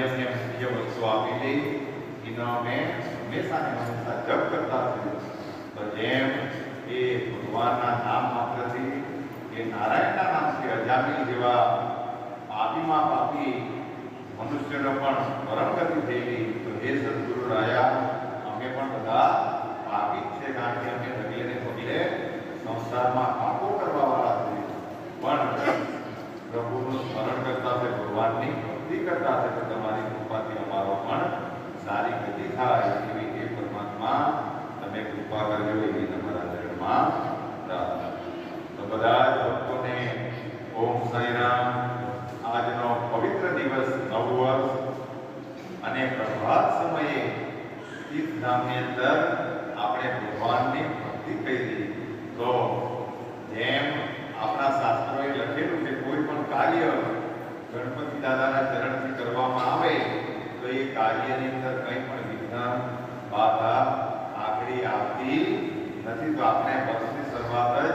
અમને મુખ્ય વસ્તુ આપેલી એનો અમે હંમેશા ને હંમેશા જપ કરતા થયું. તો જેમ એ ભગવાનના નામ માત્રથી એ નારાયણના નામથી અજામિલ જેવા પાપીમાં પાપી મનુષ્યનો પણ પરમ ગતિ થયેલી. તો હે સદગુરુ રાયા, અમે પણ બધા પાપી જ છે, કારણ કે અમે ડગલે ને પગલે સંસારમાં પાપો કરવા વાળા છીએ. પણ પ્રભુનું સ્મરણ કરતા છે, ભગવાનની ભક્તિ કરતા છે, તો તમારી કૃપાથી અમારો પણ સારી ગતિ થાય એવી હે પરમાત્મા તમે કૃપા કરજો એવી તમારા ચરણમાં પ્રાર્થના. તો બધા જ ભક્તોને ઓમ સાંઈરામ. આજનો પવિત્ર દિવસ, નવું વર્ષ અને પ્રભાત સમયે તીર્થધામની અંદર આપણે ભગવાનની ભક્તિ કરી. તો જેમ આપણા શાસ્ત્રોએ લખેલું છે, કોઈ પણ કાર્ય ગણપતિ દાદાના ચરણથી કરવામાં આવે તો એ કાર્યની અંદર કંઈ પણ વિઘ્ન, બાધા, આકડી આવતી નથી. તો આપણે વર્ષની શરૂઆત જ